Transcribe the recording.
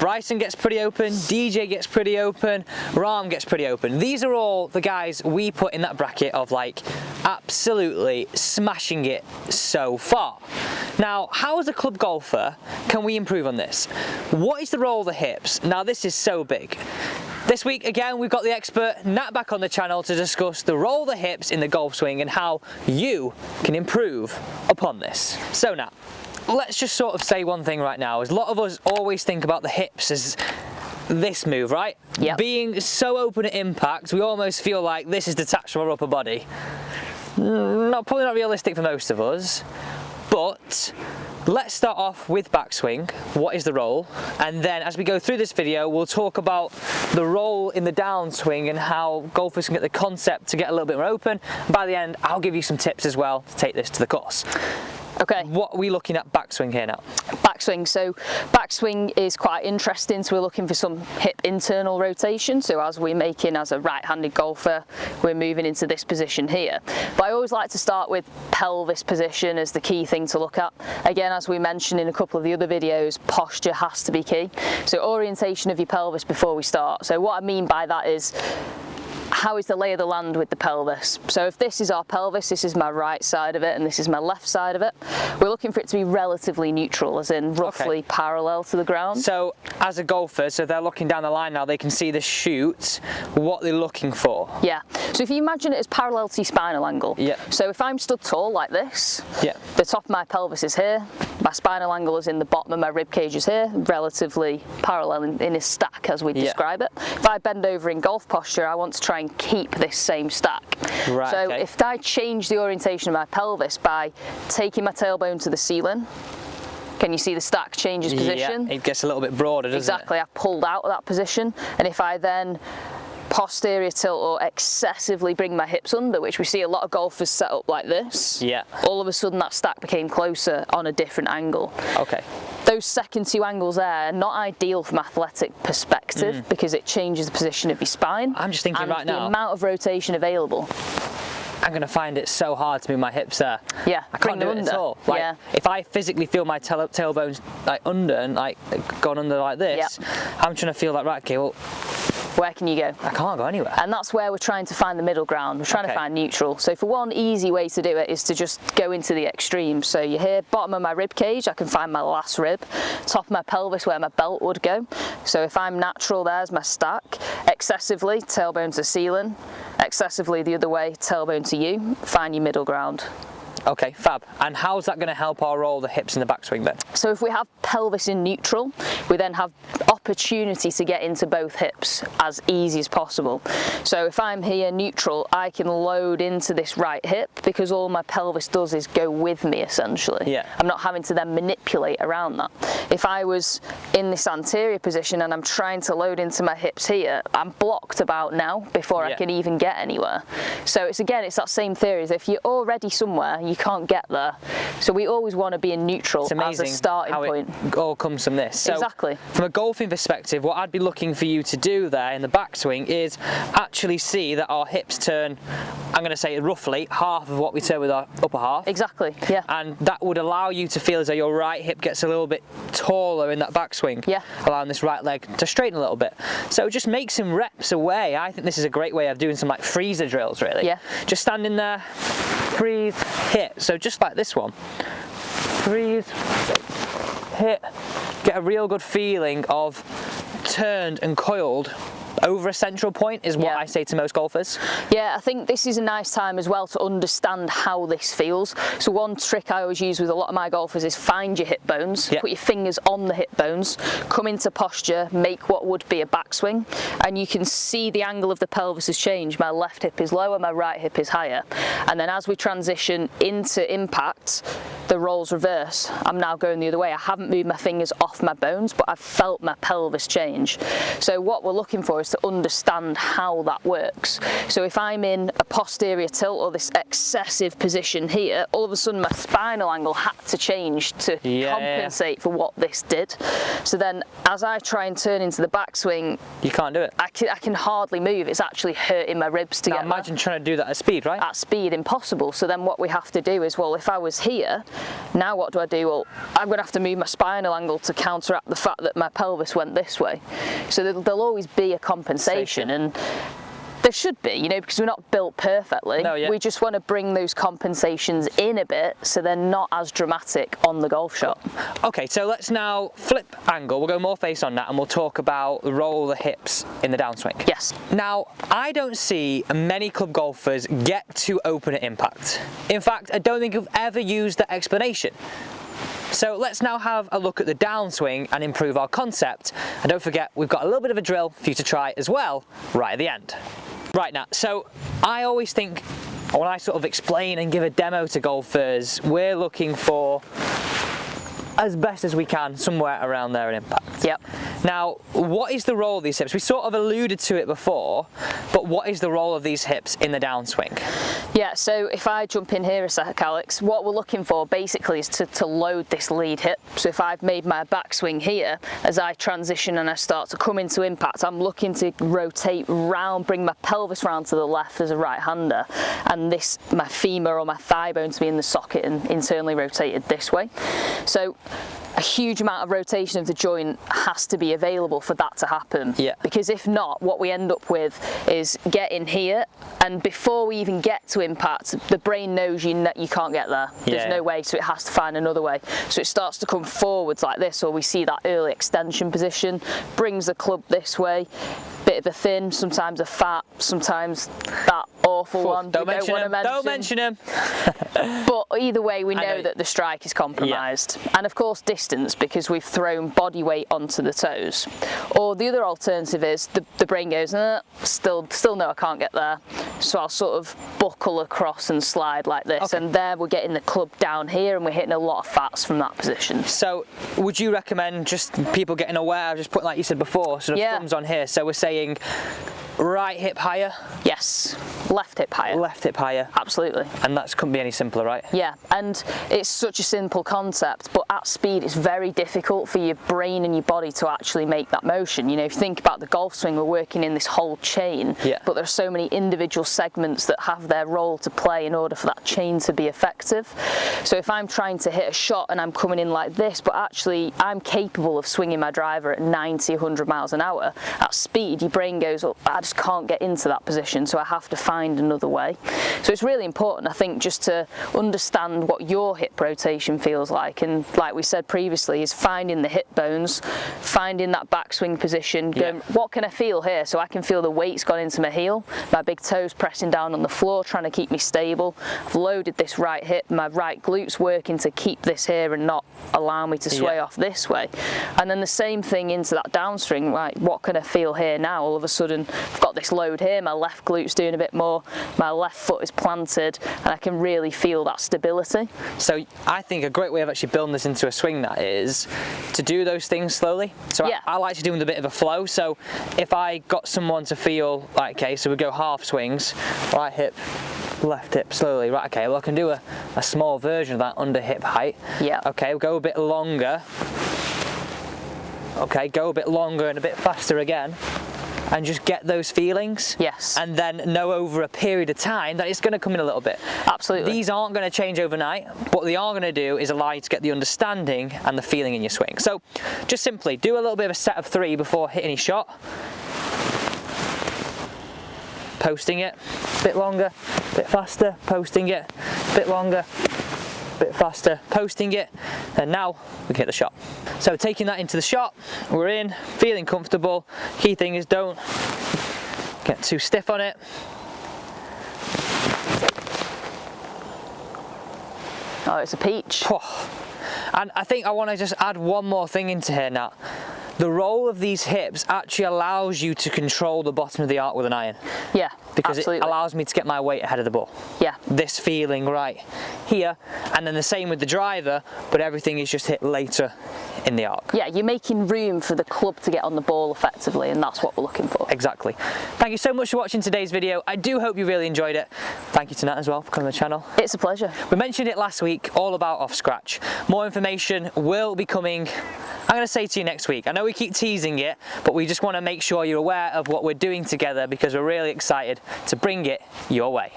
Bryson gets pretty open, DJ gets pretty open, Ram gets pretty open. These are all the guys we put in that bracket of like absolutely smashing it so far. Now, how as a club golfer can we improve on this? What is the role of the hips? Now, this is so big. This week, again, we've got the expert Nat back on the channel to discuss the role of the hips in the golf swing and how you can improve upon this. So Nat, let's just sort of say one thing right now, is a lot of us always think about the hips as this move, right? Yep. Being so open at impact, we almost feel like this is detached from our upper body. Probably not realistic for most of us, but let's start off with backswing. What is the role? And then as we go through this video, we'll talk about the role in the downswing and how golfers can get the concept to get a little bit more open. And by the end, I'll give you some tips as well to take this to the course. Okay. What are we looking at backswing here now? Backswing. So backswing is quite interesting. So we're looking for some hip internal rotation. So as we're making as a right-handed golfer, we're moving into this position here. But I always like to start with pelvis position as the key thing to look at. Again, as we mentioned in a couple of the other videos, posture has to be key. So orientation of your pelvis before we start. So what I mean by that is, how is the lay of the land with the pelvis? So if this is our pelvis, this is my right side of it and this is my left side of it, we're looking for it to be relatively neutral, as in roughly parallel to the ground. So as a golfer, so if they're looking down the line now, they can see the shoot, what they're looking for. Yeah, so if you imagine it as parallel to your spinal angle. Yeah. So if I'm stood tall like this, yeah, the top of my pelvis is here, my spinal angle is in the bottom of my rib cage is here, relatively parallel in a stack as we describe it. If I bend over in golf posture, I want to try and keep this same stack. Right, so if I change the orientation of my pelvis by taking my tailbone to the ceiling, can you see the stack changes position? Yeah, it gets a little bit broader, doesn't it? Exactly, I've pulled out of that position, and if I then posterior tilt or excessively bring my hips under, which we see a lot of golfers set up like this, yeah, all of a sudden that stack became closer on a different angle. Okay. Those second two angles there are not ideal from athletic perspective because it changes the position of your spine. I'm just thinking and right now, the amount of rotation available. I'm going to find it so hard to move my hips there. Yeah, I can't do it at all. Like, yeah. If I physically feel my tailbones like under and like gone under like this, I'm trying to feel like, right, okay, well, where can you go? I can't go anywhere. And that's where we're trying to find the middle ground. We're trying to find neutral. So for one easy way to do it is to just go into the extremes. So you're here, bottom of my rib cage, I can find my last rib. Top of my pelvis where my belt would go. So if I'm natural, there's my stack. Excessively, tailbone to ceiling. Excessively the other way, tailbone to you. Find your middle ground. Okay, fab. And how's that going to help our roll the hips in the backswing then? So if we have pelvis in neutral, we then have opportunity to get into both hips as easy as possible. So if I'm here neutral, I can load into this right hip because all my pelvis does is go with me essentially. Yeah. I'm not having to then manipulate around that. If I was in this anterior position and I'm trying to load into my hips here, I'm blocked about now before I can even get anywhere. So it's it's that same theory as if you're already somewhere, you can't get there. So we always want to be in neutral as a starting point. It all comes from this. So exactly. From a golfing perspective, what I'd be looking for you to do there in the backswing is actually see that our hips turn, I'm going to say roughly half of what we turn with our upper half. Exactly, yeah. And that would allow you to feel as though your right hip gets a little bit taller in that backswing. Yeah. Allowing this right leg to straighten a little bit. So just make some reps away. I think this is a great way of doing some like freezer drills really. Yeah. Just standing there, freeze, hit. So just like this one. Freeze, hit. Get a real good feeling of turned and coiled over a central point is what I say to most golfers. Yeah, I think this is a nice time as well to understand how this feels. So one trick I always use with a lot of my golfers is find your hip bones, put your fingers on the hip bones, come into posture, make what would be a backswing, and you can see the angle of the pelvis has changed. My left hip is lower, my right hip is higher. And then as we transition into impact, the roles reverse. I'm now going the other way. I haven't moved my fingers off my bones, but I've felt my pelvis change. So what we're looking for is to understand how that works. So if I'm in a posterior tilt or this excessive position here, all of a sudden my spinal angle had to change to compensate for what this did. So then as I try and turn into the backswing, you can't do it. I can hardly move. It's actually hurting my ribs to get imagine trying to do that at speed, right? At speed, impossible. So then what we have to do is, well, if I was here, Now what do I do? Well, I'm going to have to move my spinal angle to counteract the fact that my pelvis went this way. So there'll always be a compensation, and there should be, you know, because we're not built perfectly. No, yeah. We just want to bring those compensations in a bit so they're not as dramatic on the golf shot. Okay, so let's now flip angle. We'll go more face on that and we'll talk about the role of the hips in the downswing. Yes. Now, I don't see many club golfers get too open at impact. In fact, I don't think I've ever used that explanation. So let's now have a look at the downswing and improve our concept. And don't forget, we've got a little bit of a drill for you to try as well, right at the end. Right now, so I always think when I sort of explain and give a demo to golfers, we're looking for, as best as we can, somewhere around there at impact. Yep. Now, what is the role of these hips? We sort of alluded to it before, but what is the role of these hips in the downswing? Yeah, so if I jump in here a sec, Alex, what we're looking for basically is to load this lead hip. So if I've made my backswing here, as I transition and I start to come into impact, I'm looking to rotate round, bring my pelvis round to the left as a right-hander, and this, my femur or my thigh bone to be in the socket and internally rotated this way. So a huge amount of rotation of the joint has to be available for that to happen. Yeah. Because if not, what we end up with is getting here, and before we even get to impact, the brain knows you can't get there. There's no way, so it has to find another way. So it starts to come forwards like this, or we see that early extension position, brings the club this way, bit of a thin, sometimes a fat, sometimes that awful one. Don't mention him. But either way, we know that the strike is compromised. Yeah. And of course distance, because we've thrown body weight onto the toes. Or the other alternative is the brain goes, still no, I can't get there. So I'll sort of buckle across and slide like this. Okay. And there we're getting the club down here and we're hitting a lot of fats from that position. So would you recommend just people getting aware, just putting, like you said before, sort of thumbs on here? So we're saying right hip higher? Yes. Left hip higher. Left hip higher. Absolutely. And that couldn't be any simpler, right? Yeah, and it's such a simple concept, but at speed it's very difficult for your brain and your body to actually make that motion. You know, if you think about the golf swing, we're working in this whole chain, but there are so many individual segments that have their role to play in order for that chain to be effective. So if I'm trying to hit a shot and I'm coming in like this, but actually I'm capable of swinging my driver at 90, 100 miles an hour, at speed your brain goes, oh, I just can't get into that position, so I have to find another way. So it's really important, I think, just to understand what your hip rotation feels like, and like we said previously, is finding the hip bones, finding that backswing position, going, what can I feel here? So I can feel the weight's gone into my heel, my big toes pressing down on the floor, trying to keep me stable. I've loaded this right hip, my right glute's working to keep this here and not allow me to sway off this way. And then the same thing into that downswing, right, what can I feel here now? All of a sudden I've got this load here, my left glute's doing a bit more, my left foot is planted, and I can really feel that stability. So I think a great way of actually building this into a swing, that is to do those things slowly. So I like to do them with a bit of a flow. So if I got someone to feel like, okay, so we go half swings, right hip, left hip slowly, right, okay, well I can do a small version of that under hip height. Yeah. Okay, we'll go a bit longer. Okay, go a bit longer and a bit faster again, and just get those feelings. Yes. And then know over a period of time that it's going to come in a little bit. Absolutely. These aren't going to change overnight. What they are going to do is allow you to get the understanding and the feeling in your swing. So just simply do a little bit of a set of 3 before hitting any shot. Posting it, a bit longer, a bit faster, posting it, a bit longer, a bit faster, posting it, and now we can hit the shot. So taking that into the shot, we're in, feeling comfortable. Key thing is don't get too stiff on it. Oh, it's a peach. And I think I want to just add one more thing into here, Nat. The role of these hips actually allows you to control the bottom of the arc with an iron. Yeah, because absolutely. it allows me to get my weight ahead of the ball. Yeah. This feeling right here, and then the same with the driver, but everything is just hit later in the arc. Yeah, you're making room for the club to get on the ball effectively, and that's what we're looking for. Exactly. Thank you so much for watching today's video. I do hope you really enjoyed it. Thank you to Nat as well for coming on the channel. It's a pleasure. We mentioned it last week, all about off scratch. More information will be coming, I'm going to say to you next week. I know we keep teasing it, but we just want to make sure you're aware of what we're doing together, because we're really excited to bring it your way.